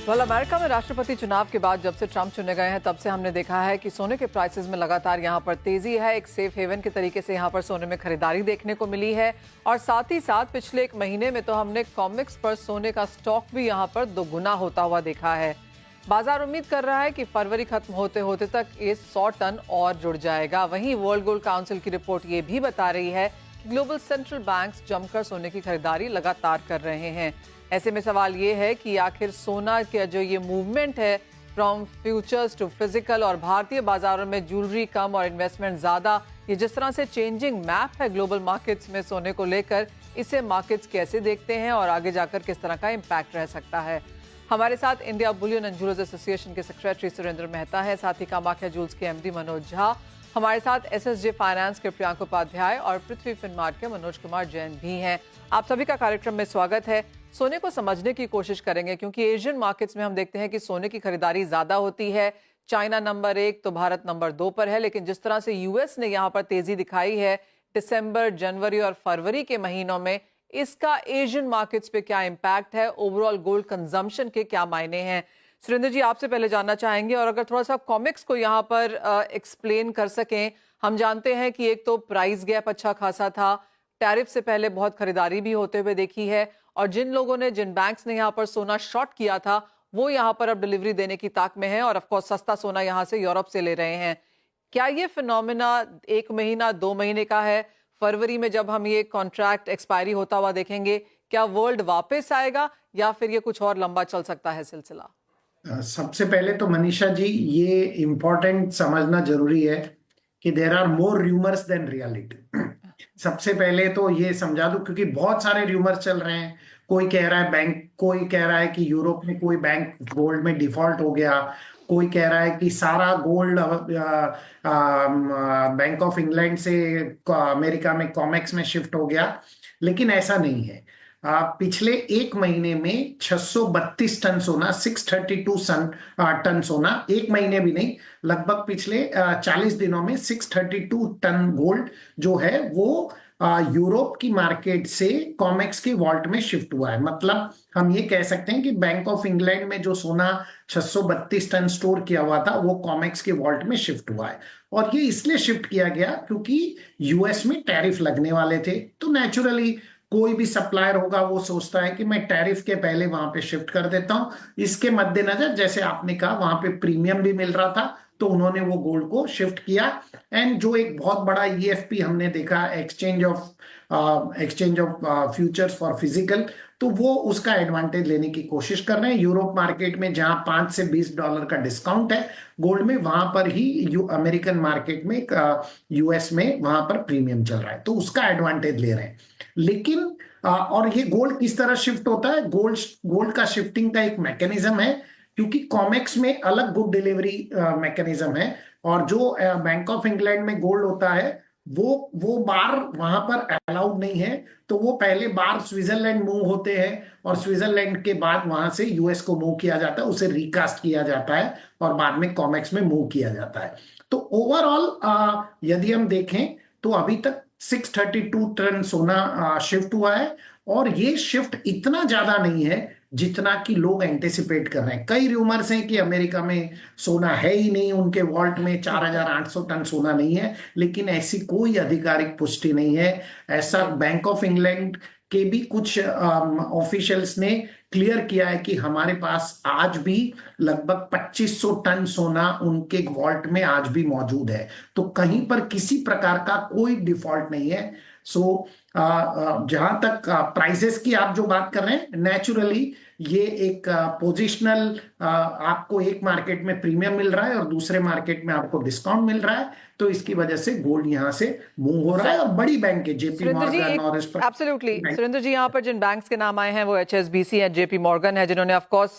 Well America में राष्ट्रपति चुनाव के बाद जब से ट्रंप चुने गए हैं तब से हमने देखा है कि सोने के प्राइसेस में लगातार यहां पर तेजी है। एक सेफ हेवन के तरीके से यहां पर सोने में खरीदारी देखने को मिली है और साथ ही साथ पिछले एक महीने में तो हमने कॉमिक्स पर सोने का स्टॉक भी यहां पर दोगुना होता हुआ देखा है। बाजार उम्मीद कर रहा है कि फरवरी खत्म होते होते तक ये 100 टन और जुड़ जाएगा। वहीं वर्ल्ड गोल्ड काउंसिल की रिपोर्ट ये भी बता रही है कि ग्लोबल सेंट्रल बैंक्स जमकर सोने की खरीदारी लगातार कर रहे हैं। ऐसे में सवाल ये है कि आखिर सोना का जो ये मूवमेंट है फ्रॉम फ्यूचर्स टू फिजिकल और भारतीय बाजारों में ज्वेलरी कम और इन्वेस्टमेंट ज्यादा, ये जिस तरह से चेंजिंग मैप है ग्लोबल मार्केट्स में सोने को लेकर, इसे मार्केट्स कैसे देखते हैं और आगे जाकर किस तरह का इम्पैक्ट रह सकता है। हमारे साथ India Boolean and jewellers association के सेक्रेटरी सुरेंद्र मेहता है, साथ ही कामाख्या ज्वेल्स के एमडी मनोज झा, हमारे साथ एसएसजे फाइनेंस के प्रियांक उपाध्याय और पृथ्वी फिनमार्ट के मनोज कुमार जैन भी हैं। आप सभी का कार्यक्रम में स्वागत है। सोने को समझने की कोशिश करेंगे क्योंकि एशियन मार्केट्स में हम देखते हैं कि सोने की खरीदारी ज्यादा होती है। चाइना नंबर 1 तो भारत नंबर 2 पर है, लेकिन जिस तरह से यूएस ने यहाँ पर तेजी दिखाई है दिसंबर, जनवरी और फरवरी के महीनों में, इसका एशियन मार्केट्स पे क्या इम्पैक्ट है, ओवरऑल गोल्ड कंजम्पशन के क्या मायने हैं। सुरेंद्र जी, आपसे पहले जानना चाहेंगे और अगर थोड़ा सा कॉमिक्स को यहाँ पर एक्सप्लेन कर सकें। हम जानते हैं कि एक तो प्राइस गैप अच्छा खासा था, टैरिफ से पहले बहुत खरीदारी भी होते हुए देखी है और जिन बैंक्स ने यहाँ पर सोना शॉर्ट किया था वो यहाँ पर अब डिलीवरी देने की ताक में है और ऑफ कोर्स सस्ता सोना यहाँ से यूरोप से ले रहे हैं। क्या ये फिनोमेना 1 महीना 2 महीने का है? फरवरी में जब हम ये कॉन्ट्रैक्ट एक्सपायरी होता हुआ देखेंगे, क्या वर्ल्ड वापस आएगा या फिर ये कुछ और लंबा चल सकता है सिलसिला? सबसे पहले तो मनीषा जी, ये इम्पोर्टेंट समझना जरूरी है कि there are more rumours than reality. सबसे पहले तो ये समझा दूं, क्योंकि बहुत सारे र्यूमर्स चल रहे हैं। कोई कह रहा है बैंक, कोई कह रहा है कि यूरोप में कोई बैंक गोल्ड में डिफॉल्ट हो गया, कोई कह रहा है कि सारा गोल्ड बैंक ऑफ इंग्लैंड से अमेरिका में कॉमेक्स में शिफ्ट हो गया, लेकिन ऐसा नहीं है। पिछले एक महीने में 632 टन सोना, 632 टन सोना, एक महीने भी नहीं, लगभग पिछले 40 दिनों में 632 टन गोल्ड जो है वो यूरोप की मार्केट से कॉमेक्स के वॉल्ट में शिफ्ट हुआ है। मतलब हम ये कह सकते हैं कि बैंक ऑफ इंग्लैंड में जो सोना 632 टन स्टोर किया हुआ था वो कॉमेक्स के वॉल्ट में शिफ्ट हुआ है। और ये इसलिए शिफ्ट किया गया क्योंकि यूएस में टैरिफ लगने वाले थे, तो नेचुरली कोई भी सप्लायर होगा वो सोचता है कि मैं टैरिफ के पहले वहां पे शिफ्ट कर देता हूं। इसके मद्देनजर, जैसे आपने कहा, वहां पे प्रीमियम भी मिल रहा था तो उन्होंने वो गोल्ड को शिफ्ट किया। एंड जो एक बहुत बड़ा ईएफपी हमने देखा, exchange of futures for physical, तो वो उसका एडवांटेज लेने की कोशिश कर रहे हैं। यूरोप मार्केट में जहां $5 से $20 का डिस्काउंट है गोल्ड में, वहां पर ही अमेरिकन मार्केट में, यूएस में, वहां पर प्रीमियम चल रहा है, तो उसका एडवांटेज ले रहे हैं। लेकिन और ये गोल्ड किस तरह शिफ्ट होता है? गोल्ड का शिफ्टिंग का एक मैकेनिज्म है, क्योंकि कॉमेक्स में अलग गुड डिलीवरी मैकेनिज्म है और जो बैंक ऑफ इंग्लैंड में गोल्ड होता है वो बार वहां पर अलाउड नहीं है। तो वो पहले बार स्विट्जरलैंड मूव होते हैं और स्विट्जरलैंड के बाद वहां से यूएस को मूव किया जाता है, उसे रिकास्ट किया जाता है और बाद में कॉमेक्स में मूव किया जाता है। तो ओवरऑल यदि हम देखें तो अभी तक 632 टन सोना शिफ्ट हुआ है और ये शिफ्ट इतना ज्यादा नहीं है जितना कि लोग एंटिसिपेट कर रहे हैं। कई रूमर्स हैं कि अमेरिका में सोना है ही नहीं, उनके वॉल्ट में 4800 टन सोना नहीं है, लेकिन ऐसी कोई आधिकारिक पुष्टि नहीं है। ऐसा बैंक ऑफ इंग्लैंड के भी कुछ ऑफिशियल्स ने क्लियर किया है कि हमारे पास आज भी लगभग 2500 टन सोना उनके वॉल्ट में आज भी मौजूद है, तो कहीं पर किसी प्रकार का कोई डिफॉल्ट नहीं है। सो जहां तक प्राइसेस की आप जो बात कर रहे हैं, नेचुरली ये एक पोजिशनल, आपको एक मार्केट में प्रीमियम मिल रहा है और दूसरे मार्केट में आपको डिस्काउंट मिल रहा है, तो इसकी वजह से गोल्ड यहां से मूव हो रहा है। और बड़ी बैंक है, जेपी मॉर्गन और एब्सोल्युटली सुरेंद्र जी, यहाँ पर जिन बैंक्स के नाम आए हैं वो एचएसबीसी है, जेपी मॉर्गन है, जिन्होंने ऑफ कोर्स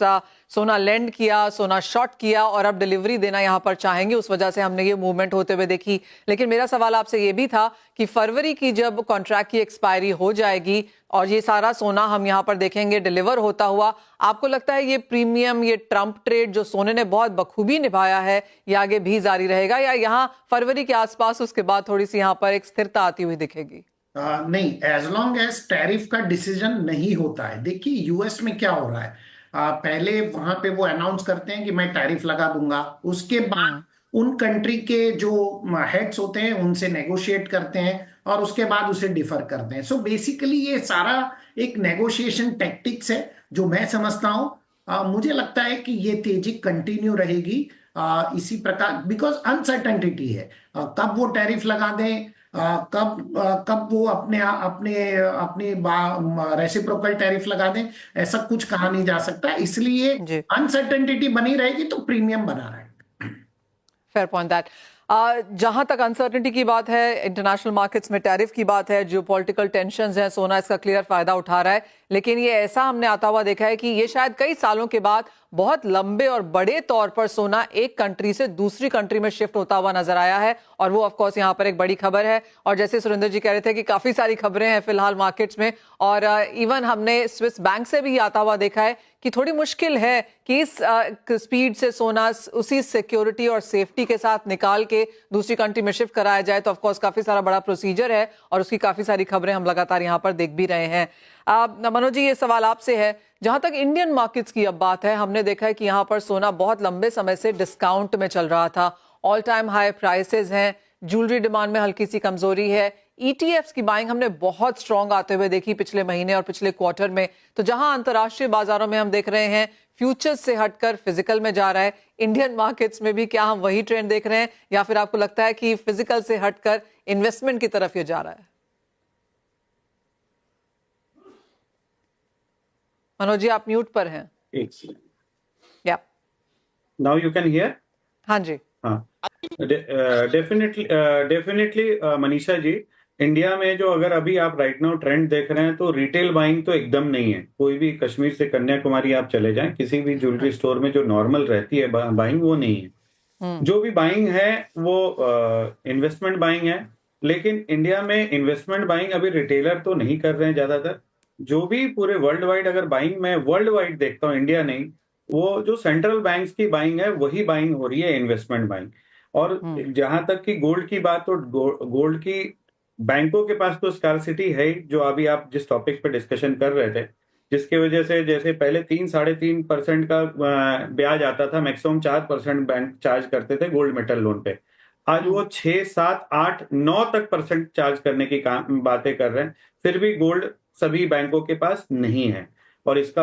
सोना लेंड किया, सोना शॉर्ट किया और अब डिलीवरी देना यहाँ पर चाहेंगे, उस वजह से हमने ये मूवमेंट होते हुए देखी। लेकिन मेरा सवाल आपसे ये भी था कि फरवरी की जब कॉन्ट्रैक्ट की एक्सपायरी हो जाएगी और ये सारा सोना हम यहाँ पर देखेंगे डिलीवर होता हुआ, आपको लगता है ये प्रीमियम, ये ट्रंप ट्रेड जो सोने ने बहुत बखूबी निभाया है, ये आगे भी जारी रहेगा या यहाँ फरवरी के आसपास उसके बाद थोड़ी सी यहाँ पर एक स्थिरता आती हुई दिखेगी? नहीं, एज लॉन्ग एज टैरिफ का डिसीजन नहीं होता है। देखिए यूएस में क्या हो रहा है, पहले वहां पे वो अनाउंस करते हैं कि मैं टैरिफ लगा दूंगा, उसके बाद उन कंट्री के जो हेड्स होते हैं उनसे नेगोशिएट करते हैं और उसके बाद उसे डिफर करते हैं। सो बेसिकली ये सारा एक नेगोशिएशन टैक्टिक्स है जो मैं समझता हूं। मुझे लगता है कि ये तेजी कंटिन्यू रहेगी इसी प्रकार, बिकॉज अनसर्टेनिटी है। कब वो टैरिफ लगा दें, कब वो अपने अपने अपनी रेसिप्रोकल टैरिफ लगा दें, ऐसा कुछ कहा नहीं जा सकता, इसलिए जी, अनसर्टेनिटी बनी रहेगी तो प्रीमियम बना रहेगा। Fair point that. जहां तक अनसर्टेनिटी की बात है, इंटरनेशनल मार्केट्स में टैरिफ की बात है, जियोपॉलिटिकल टेंशंस हैं, सोना इसका क्लियर फायदा उठा रहा है। लेकिन ये ऐसा हमने आता हुआ देखा है कि ये शायद कई सालों के बाद बहुत लंबे और बड़े तौर पर सोना एक कंट्री से दूसरी कंट्री में शिफ्ट होता हुआ नजर आया है, और वो ऑफ कोर्स यहाँ पर एक बड़ी खबर है। और जैसे सुरेंद्र जी कह रहे थे कि काफी सारी खबरें हैं फिलहाल मार्केट्स में, और इवन हमने स्विस बैंक से भी आता हुआ देखा है कि थोड़ी मुश्किल है कि इस स्पीड से सोना उसी सिक्योरिटी और सेफ्टी के साथ निकाल के दूसरी कंट्री में शिफ्ट कराया जाए। तो ऑफ कोर्स काफी सारा बड़ा प्रोसीजर है और उसकी काफी सारी खबरें हम लगातार यहाँ पर देख भी रहे हैं। मनोज जी, ये सवाल आपसे है, जहां तक इंडियन मार्केट्स की अब बात है, हमने देखा है कि यहाँ पर सोना बहुत लंबे समय से डिस्काउंट में चल रहा था, ऑल टाइम हाई प्राइसेस हैं, ज्वेलरी डिमांड में हल्की सी कमजोरी है, ईटीएफ्स की बाइंग हमने बहुत स्ट्रांग आते हुए देखी पिछले महीने और पिछले क्वार्टर में। तो जहां अंतर्राष्ट्रीय बाजारों में हम देख रहे हैं फ्यूचर्स से हटकर फिजिकल में जा रहा है, इंडियन मार्केट्स में भी क्या हम वही ट्रेंड देख रहे हैं, या फिर आपको लगता है कि फिजिकल से हटकर इन्वेस्टमेंट की तरफ ये जा रहा है? मनोज जी, आप म्यूट पर हैं। या नाउ यू कैन हियर? हाँ जी। हाँ, डेफिनेटली मनीषा जी, इंडिया में जो अगर अभी आप राइट नाउ ट्रेंड देख रहे हैं तो रिटेल बाइंग तो एकदम नहीं है। कोई भी कश्मीर से कन्याकुमारी आप चले जाएं, किसी भी ज्वेलरी स्टोर में जो नॉर्मल रहती है बाइंग, वो नहीं है। जो भी बाइंग है वो इन्वेस्टमेंट बाइंग है। लेकिन इंडिया में इन्वेस्टमेंट बाइंग अभी रिटेलर तो नहीं कर रहे हैं ज्यादातर। जो भी पूरे वर्ल्ड वाइड अगर बाइंग मैं वर्ल्ड वाइड देखता हूँ, इंडिया नहीं, वो जो सेंट्रल बैंक्स की बाइंग है वही बाइंग हो रही है, इन्वेस्टमेंट बाइंग। और जहां तक कि गोल्ड की बात, तो गोल्ड की बैंकों के पास तो स्कार्सिटी है ही, जो अभी आप जिस टॉपिक पे डिस्कशन कर रहे थे, जिसकी वजह से जैसे पहले 3-3.5% का ब्याज आता था, मैक्सिमम 4% बैंक चार्ज करते थे गोल्ड मेटल लोन पे। आज वो 6, 7, 8, 9 तक परसेंट चार्ज करने की बातें कर रहे हैं। फिर भी गोल्ड सभी बैंकों के पास नहीं है। और इसका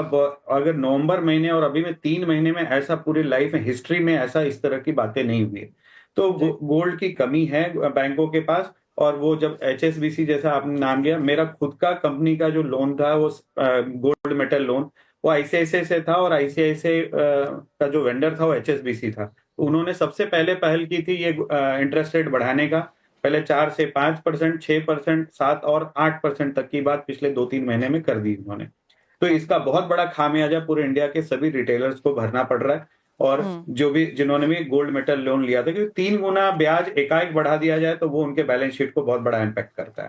अगर नवंबर महीने और अभी में 3 महीने में ऐसा पूरी लाइफ हिस्ट्री में ऐसा इस तरह की बातें नहीं हुई। तो गोल्ड की कमी है बैंकों के पास। और वो जब HSBC जैसा आपने नाम लिया, मेरा खुद का कंपनी का जो लोन था वो गोल्ड मेटल लोन, वो ICICI से था, और ICICI का जो वेंडर था वो HSBC था। तो उन्होंने सबसे पहले पहल की थी ये इंटरेस्ट रेट बढ़ाने का। पहले 4 से 5%, 6%, 7 और 8% तक की बात पिछले 2-3 महीने में कर दी उन्होंने। तो इसका बहुत बड़ा खामियाजा पूरे इंडिया के सभी रिटेलर्स को भरना पड़ रहा है। और जो भी जिन्होंने भी गोल्ड मेटल लोन लिया था, क्योंकि 3 गुना ब्याज एकाएक बढ़ा दिया जाए तो वो उनके बैलेंस शीट को बहुत बड़ा इम्पैक्ट करता है।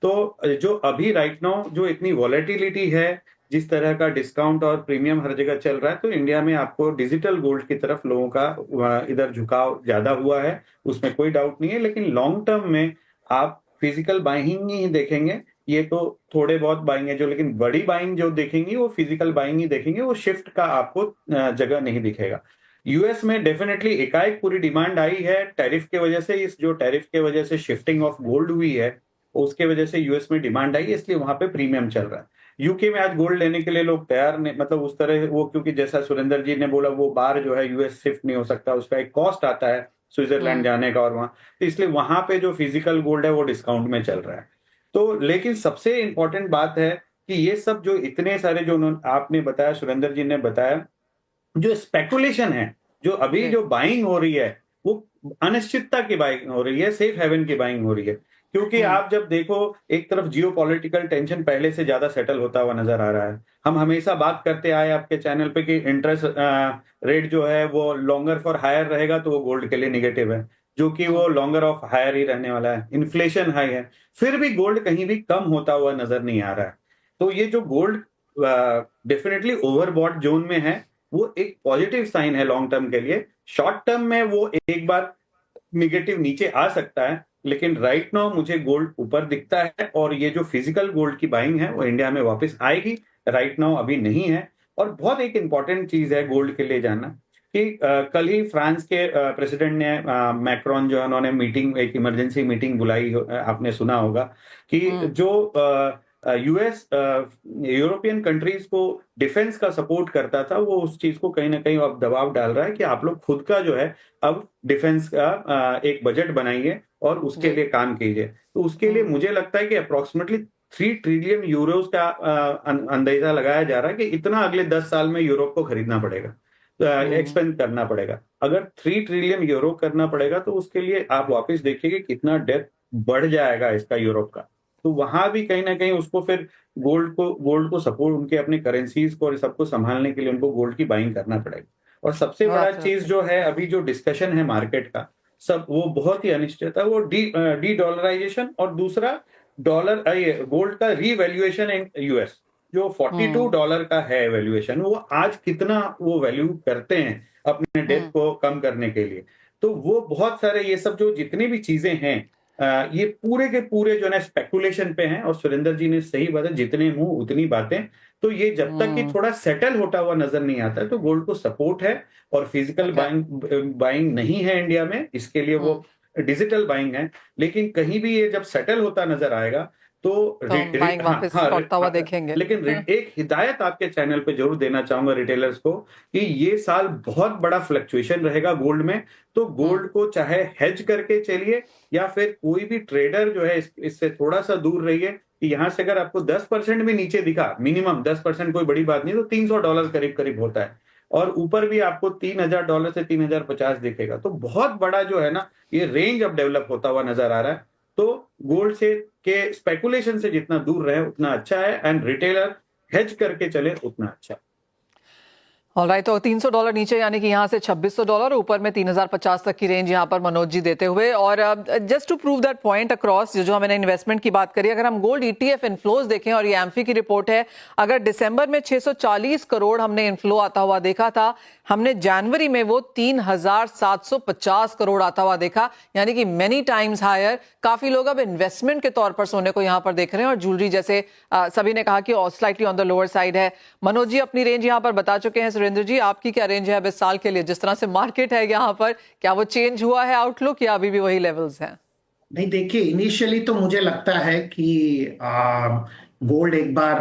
तो जो अभी राइट नाउ जो इतनी वॉलेटिलिटी है, जिस तरह का डिस्काउंट और प्रीमियम हर जगह चल रहा है, तो इंडिया में आपको डिजिटल गोल्ड की तरफ लोगों का इधर झुकाव ज्यादा हुआ है, उसमें कोई डाउट नहीं है। लेकिन लॉन्ग टर्म में आप फिजिकल बाइंग ही देखेंगे। ये तो थोड़े बहुत बाइंग है जो, लेकिन बड़ी बाइंग जो देखेंगी वो फिजिकल बाइंग ही देखेंगे, वो शिफ्ट का आपको जगह नहीं दिखेगा। यूएस में डेफिनेटली एकाएक पूरी डिमांड आई है टैरिफ के वजह से। इस जो टैरिफ के वजह से शिफ्टिंग ऑफ गोल्ड हुई है, उसके वजह से यूएस में डिमांड आई, इसलिए वहां पे प्रीमियम चल रहा है। यूके में आज गोल्ड लेने के लिए लोग तैयार नहीं, मतलब उस तरह वो, क्योंकि जैसा सुरेंद्र जी ने बोला, वो बार जो है यूएस शिफ्ट नहीं हो सकता, उसका एक कॉस्ट आता है स्विट्जरलैंड जाने का और वहां, तो इसलिए वहां पे जो फिजिकल गोल्ड है वो डिस्काउंट में चल रहा है। तो लेकिन सबसे इंपॉर्टेंट बात है कि ये सब जो इतने सारे जो आपने बताया, सुरेंद्र जी ने बताया, जो स्पेकुलेशन है, जो अभी जो बाइंग हो रही है, वो अनिश्चितता की बाइंग हो रही है, सेफ हेवन की बाइंग हो रही है। क्योंकि आप जब देखो, एक तरफ जियोपॉलिटिकल टेंशन पहले से ज्यादा सेटल होता हुआ नजर आ रहा है। हम हमेशा बात करते आए आपके चैनल पे कि इंटरेस्ट रेट जो है वो लॉन्गर फॉर हायर रहेगा, तो वो गोल्ड के लिए निगेटिव है, जो कि वो लॉन्गर ऑफ हायर ही रहने वाला है। इन्फ्लेशन हाई है, फिर भी गोल्ड कहीं भी कम होता हुआ नजर नहीं आ रहा है। तो ये जो गोल्ड डेफिनेटली ओवरबॉट जोन में है, वो एक पॉजिटिव साइन है लॉन्ग टर्म के लिए। शॉर्ट टर्म में वो एक बार निगेटिव नीचे आ सकता है, लेकिन राइट नाउ मुझे गोल्ड ऊपर दिखता है। और ये जो फिजिकल गोल्ड की बाइंग है वो इंडिया में वापस आएगी, राइट नाउ अभी नहीं है। और बहुत एक इम्पॉर्टेंट चीज है गोल्ड के लिए जानना कि कल ही फ्रांस के प्रेसिडेंट ने मैक्रोन जो है उन्होंने मीटिंग, एक इमरजेंसी मीटिंग बुलाई आपने सुना होगा कि जो यूएस यूरोपियन कंट्रीज को डिफेंस का सपोर्ट करता था, वो उस चीज को कहीं ना कहीं अब दबाव डाल रहा है कि आप लोग खुद का जो है अब डिफेंस का एक बजट बनाइए और उसके लिए काम कीजिए। तो उसके लिए मुझे लगता है कि अप्रोक्सीमेटली 3 ट्रिलियन यूरोस का अंदाजा लगाया जा रहा है कि इतना अगले 10 साल में यूरोप को खरीदना पड़ेगा, एक्सपेंड करना पड़ेगा। अगर 3 ट्रिलियन यूरो करना पड़ेगा तो उसके लिए आप वापस देखिए कितना डेट बढ़ जाएगा इसका यूरोप का। तो वहां भी कहीं ना कहीं उसको फिर गोल्ड को सपोर्ट, उनके अपने करेंसीज को और सबको संभालने के लिए उनको गोल्ड की बाइंग करना पड़ेगा। और सबसे बड़ा चीज जो है अभी जो डिस्कशन है मार्केट का, सब वो बहुत ही अनिश्चित है, वो डी डॉलराइजेशन और दूसरा गोल्ड का रीवैल्यूएशन इन यूएस जो $42 का है वैल्यूएशन, वो आज कितना वो वैल्यू करते हैं अपने डेट को कम करने के लिए। तो वो बहुत सारे ये सब जो जितनी भी चीजें हैं ये पूरे के पूरे जो है स्पेकुलेशन पे हैं। और सुरेंद्र जी ने सही बात है, जितने मुंह उतनी बातें। तो ये जब तक कि थोड़ा सेटल होता हुआ नजर नहीं आता है तो गोल्ड को सपोर्ट है। और फिजिकल बाइंग नहीं है इंडिया में, इसके लिए वो डिजिटल बाइंग है। लेकिन कहीं भी ये जब सेटल होता नजर आएगा तो बाइंग वापस लौटता हुआ देखेंगे। लेकिन एक हिदायत आपके चैनल पे जरूर देना चाहूंगा रिटेलर्स को कि ये साल बहुत बड़ा फ्लक्चुएशन रहेगा गोल्ड में। तो गोल्ड को चाहे हेज करके चलिए या फिर कोई भी ट्रेडर जो है इससे थोड़ा सा दूर रहिए कि यहां से अगर आपको 10% भी नीचे दिखा, मिनिमम 10% कोई बड़ी बात नहीं, तो $300 करीब करीब होता है। और ऊपर भी आपको $3000 से 3050 दिखेगा। तो बहुत बड़ा जो है ना ये रेंज अब डेवलप होता हुआ नजर आ रहा है। तो गोल्ड से के स्पेकुलेशन से जितना दूर रहे उतना अच्छा है, एंड रिटेलर हेज करके चले उतना अच्छा। ऑलराइट, तो $300 नीचे यानी कि यहाँ से $2600, ऊपर में 3050 तक की रेंज यहाँ पर मनोज जी देते हुए। और just to prove that point across, जो हमने इन्वेस्टमेंट की बात करी, अगर हम गोल्ड ETF इनफ्लोज देखें, और ये एम्फी की रिपोर्ट है, अगर दिसंबर में 640 करोड़ हमने इनफ्लो आता हुआ देखा था, हमने जनवरी में वो 3750 करोड़ आता हुआ देखा, यानी कि मेनी टाइम्स हायर। काफी लोग अब इन्वेस्टमेंट के तौर पर सोने को यहाँ पर देख रहे हैं, और ज्वेलरी जैसे सभी ने कहा कि slightly on the lower side है। मनोज जी अपनी रेंज यहाँ पर बता चुके हैं। सुरेंद्र जी, आपकी क्या रेंज है अब इस साल के लिए, जिस तरह से मार्केट है यहाँ पर, क्या वो चेंज हुआ है आउटलुक या अभी भी वही लेवल्स हैं? नहीं, देखिए, इनिशियली तो मुझे लगता है कि गोल्ड एक बार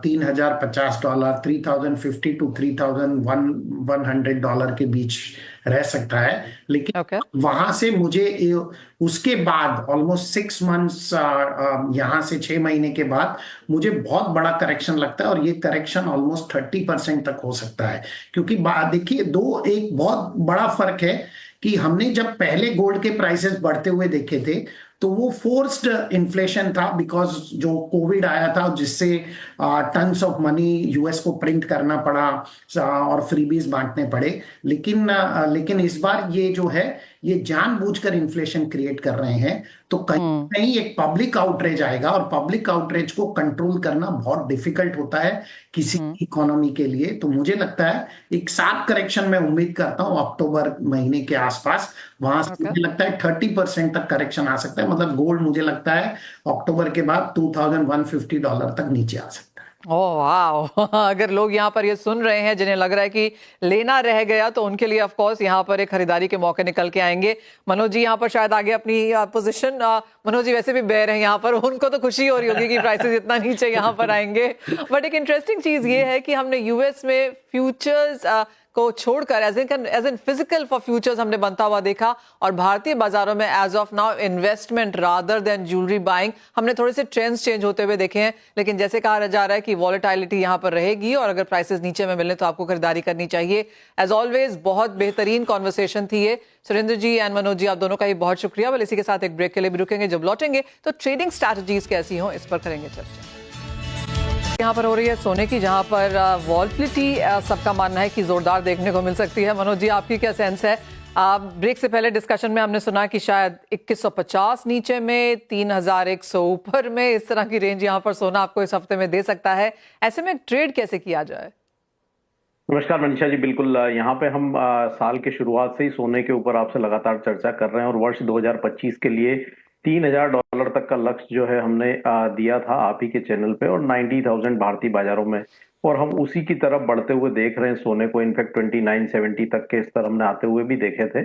$3050, 3050 to $3100 के बीच रह सकता है। लेकिन वहां से मुझे उसके बाद ऑलमोस्ट 6 मंथ्स, यहाँ से 6 महीने के बाद मुझे बहुत बड़ा करेक्शन लगता है। और ये करेक्शन ऑलमोस्ट 30% तक हो सकता है। क्योंकि देखिए, एक बहुत बड़ा फर्क है कि हमने जब पहले गोल्ड के प्राइसेस बढ़ते हुए देखे थे तो वो फोर्स्ड इन्फ्लेशन था, बिकॉज जो कोविड आया था जिससे टन्स ऑफ मनी यूएस को प्रिंट करना पड़ा और फ्रीबीज बांटने पड़े। लेकिन इस बार ये जो है ये जानबूझकर इन्फ्लेशन क्रिएट कर रहे हैं। तो कहीं एक पब्लिक आउटरेज आएगा, और पब्लिक आउटरेज को कंट्रोल करना बहुत डिफिकल्ट होता है किसी इकोनॉमी के लिए। तो मुझे लगता है एक शार्प करेक्शन मैं उम्मीद करता हूं अक्टूबर महीने के आसपास। वहां से मुझे लगता है 30% तक करेक्शन आ सकता है। मतलब गोल्ड मुझे लगता है अक्टूबर के बाद $2150 तक नीचे आ सकता है। ओह वाह अगर लोग यहाँ पर ये सुन रहे हैं जिन्हें लग रहा है कि लेना रह गया, तो उनके लिए ऑफ कोर्स यहाँ पर एक खरीदारी के मौके निकल के आएंगे। मनोज जी यहाँ पर शायद आगे अपनी पोजीशन, मनोज जी वैसे भी बेयर हैं यहाँ पर, उनको तो खुशी हो रही होगी कि प्राइसेस इतना नीचे यहाँ पर आएंगे। बट एक इंटरेस्टिंग चीज ये है कि हमने यूएस में फ्यूचर्स को छोड़कर as in physical for futures हमने बनता हुआ देखा, और भारतीय बाजारों में as of now investment rather than jewellery buying हमने थोड़े से ट्रेंड्स चेंज होते हुए देखे हैं। लेकिन जैसे कहा जा रहा है कि वॉलेटिलिटी यहाँ पर रहेगी, और अगर प्राइसेस नीचे में मिले तो आपको खरीदारी करनी चाहिए। एज ऑलवेज बहुत बेहतरीन कॉन्वर्सेशन थी ये। सुरेंद्र जी एंड मनोज जी, आप दोनों का ही बहुत शुक्रिया। बल इसी के साथ एक ब्रेक के लिए भी रुकेंगे। जब लौटेंगे तो ट्रेडिंग स्ट्रैटेजीज कैसी हो इस पर करेंगे चर्चा। यहाँ पर हो रही है सोने की, जहाँ पर वॉलेटिलिटी सबका मानना है कि जोरदार देखने को मिल सकती है। मनोज जी, आपकी क्या सेंस है? ब्रेक से पहले डिस्कशन में हमने सुना कि शायद 2150 नीचे में, 3100 ऊपर में, इस तरह की रेंज यहाँ पर सोना आपको इस हफ्ते में दे सकता है। ऐसे में ट्रेड कैसे किया जाए? नमस्कार मनीषा जी, बिल्कुल यहाँ पे हम साल के शुरुआत से ही सोने के ऊपर आपसे लगातार चर्चा कर रहे हैं, और वर्ष 2025 के लिए $3,000 तक का लक्ष्य जो है हमने दिया था आप ही के चैनल पे, और 90,000 भारतीय बाजारों में, और हम उसी की तरफ बढ़ते हुए देख रहे हैं सोने को। इनफैक्ट 2970 तक के स्तर हमने आते हुए भी देखे थे।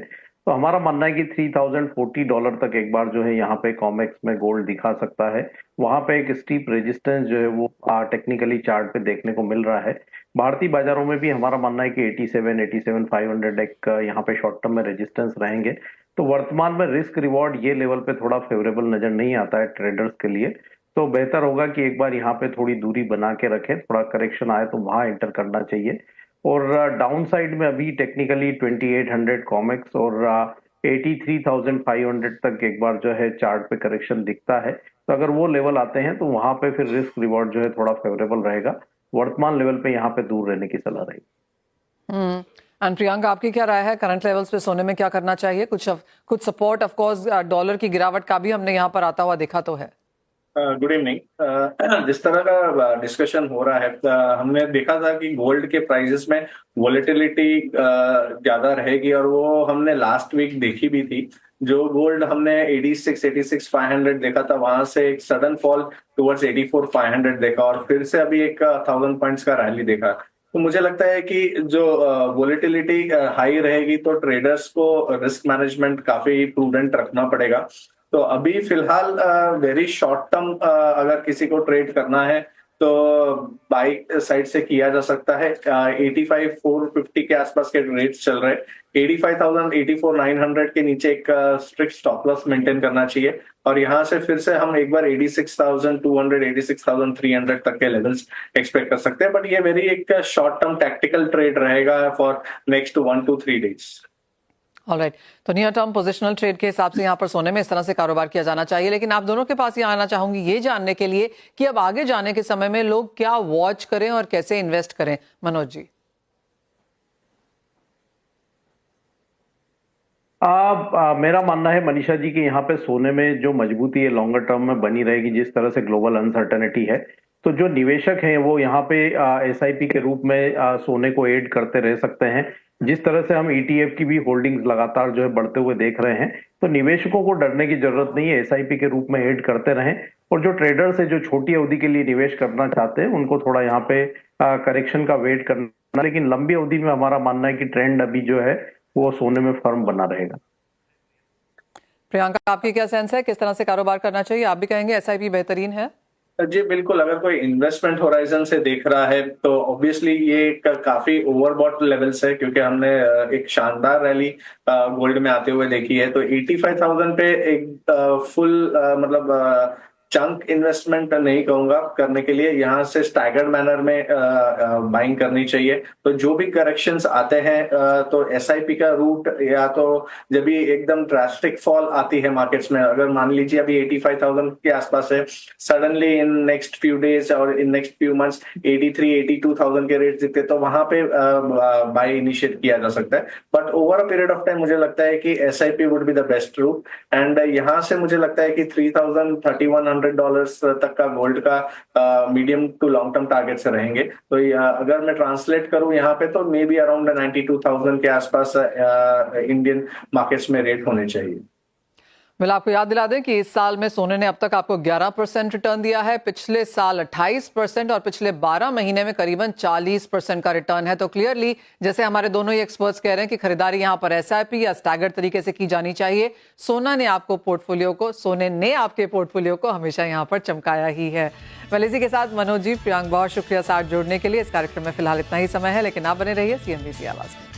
तो हमारा मानना है कि $3,040 तक एक बार जो है यहाँ पे कॉमेक्स में गोल्ड दिखा सकता है। वहां पे एक स्टीप रेजिस्टेंस जो है वो टेक्निकली चार्ट पे देखने को मिल रहा है। भारतीय बाजारों में भी हमारा मानना है कि 87,500 एक यहाँ पे शॉर्ट टर्म में रेजिस्टेंस रहेंगे। तो वर्तमान में रिस्क रिवॉर्ड ये लेवल पे थोड़ा फेवरेबल नजर नहीं आता है ट्रेडर्स के लिए। तो बेहतर होगा कि एक बार यहाँ पे थोड़ी दूरी बना के रखें, थोड़ा करेक्शन आए तो वहां एंटर करना चाहिए। और डाउन साइड में अभी टेक्निकली 2800 कॉमेक्स और 83,500 तक एक बार जो है चार्ट पे करेक्शन दिखता है। तो अगर वो लेवल आते हैं तो वहां पे फिर रिस्क रिवॉर्ड जो है थोड़ा फेवरेबल रहेगा। वर्तमान लेवल पे यहाँ पे दूर रहने की सलाह रहेगी। एंड प्रियंका, आपकी क्या राय है करंट लेवल्स पे सोने में क्या करना चाहिए? कुछ सपोर्ट, ऑफ कोर्स डॉलर की गिरावट का भी हमने यहाँ पर आता हुआ देखा तो है। Good evening. जिस तरह का डिस्कशन हो रहा है, हमने देखा था कि गोल्ड के प्राइसेस में वॉलेटिलिटी ज्यादा रहेगी, और वो हमने लास्ट वीक देखी भी थी। जो गोल्ड हमने 86,500 देखा था, वहां से एक सडन फॉल टुवर्ड्स 84,500 देखा, और फिर से अभी एक 1000 पॉइंट्स का रैली देखा। तो मुझे लगता है कि जो वॉलेटिलिटी हाई रहेगी तो ट्रेडर्स को रिस्क मैनेजमेंट काफी प्रूडेंट रखना पड़ेगा। तो अभी फिलहाल वेरी शॉर्ट टर्म अगर किसी को ट्रेड करना है तो बाई साइड से किया जा सकता है। 85,450 के आसपास के रेट्स चल रहे हैं। 85,000, 84,900 के नीचे एक स्ट्रिक्ट स्टॉप लॉस मेंटेन करना चाहिए, और यहाँ से फिर से हम एक बार 86,200, 86,300 तक के लेवल्स एक्सपेक्ट कर सकते हैं। बट ये वेरी एक शॉर्ट टर्म टैक्टिकल ट्रेड रहेगा for next 1 to 3 days। Alright, तो नियर टर्म पोजिशनल ट्रेड के हिसाब से यहाँ पर सोने में इस तरह से कारोबार किया जाना चाहिए। लेकिन आप दोनों के पास ये आना चाहूंगी ये जानने के लिए कि अब आगे जाने के समय में लोग क्या वॉच करें और कैसे इन्वेस्ट करें। मनोज जी। मेरा मानना है मनीषा जी कि यहाँ पे सोने में जो मजबूती है लॉन्गर टर्म में बनी रहेगी, जिस तरह से ग्लोबल अनसर्टेनिटी है। तो जो निवेशक हैं वो यहाँ पे SIP के रूप में सोने को एड करते रह सकते हैं। जिस तरह से हम ETF की भी होल्डिंग्स लगातार जो है बढ़ते हुए देख रहे हैं, तो निवेशकों को डरने की जरूरत नहीं है, SIP के रूप में ऐड करते रहें। और जो ट्रेडर्स है जो छोटी अवधि के लिए निवेश करना चाहते हैं, उनको थोड़ा यहाँ पे करेक्शन का वेट करना, लेकिन लंबी अवधि में हमारा मानना है कि ट्रेंड अभी जो है वो सोने में फर्म बना रहेगा। प्रियंका, आपकी क्या सेंस है, किस तरह से कारोबार करना चाहिए? आप भी कहेंगे SIP बेहतरीन है? जी बिल्कुल। अगर कोई इन्वेस्टमेंट होराइजन से देख रहा है तो ऑब्वियसली ये काफी ओवरबॉट लेवल्स है, क्योंकि हमने एक शानदार रैली गोल्ड में आते हुए देखी है। तो 85,000 पे एक फुल मतलब चंक इन्वेस्टमेंट नहीं कहूंगा करने के लिए, यहाँ से स्टैगर्ड मैनर में बाइंग करनी चाहिए। तो जो भी करेक्शंस आते हैं तो SIP का रूट, या तो जब भी एकदम ड्रास्टिक फॉल आती है मार्केट्स में, अगर मान लीजिए अभी 85,000 के आसपास है, suddenly in next few days और इन नेक्स्ट फ्यू मंथ्स 83, 82,000 के रेट दिखते, तो वहां पे बाय इनिशिएट किया जा सकता है। But over a period of time मुझे लगता है कि SIP would be the best route. And यहाँ से मुझे लगता है कि $3,100 तक का गोल्ड का medium to long term target से रहेंगे। तो अगर मैं ट्रांसलेट करूं यहाँ पे, तो मे बी अराउंड 92,000 के आसपास इंडियन मार्केट्स में रेट होने चाहिए। मैं आपको याद दिला दें कि इस साल में सोने ने अब तक आपको 11% रिटर्न दिया है, पिछले साल 28% और पिछले 12 महीने में करीबन 40% का रिटर्न है। तो क्लियरली जैसे हमारे दोनों ही एक्सपर्ट्स कह रहे हैं कि खरीदारी यहाँ पर SIP या स्टैगर्ड तरीके से की जानी चाहिए। सोने ने आपके पोर्टफोलियो को हमेशा यहाँ पर चमकाया ही है। वेल, इसी के साथ मनोज जी, प्रियांक, बहुत शुक्रिया साथ जोड़ने के लिए। इस कार्यक्रम में फिलहाल इतना ही समय है, लेकिन आप बने रहिए CNBC आवाज में।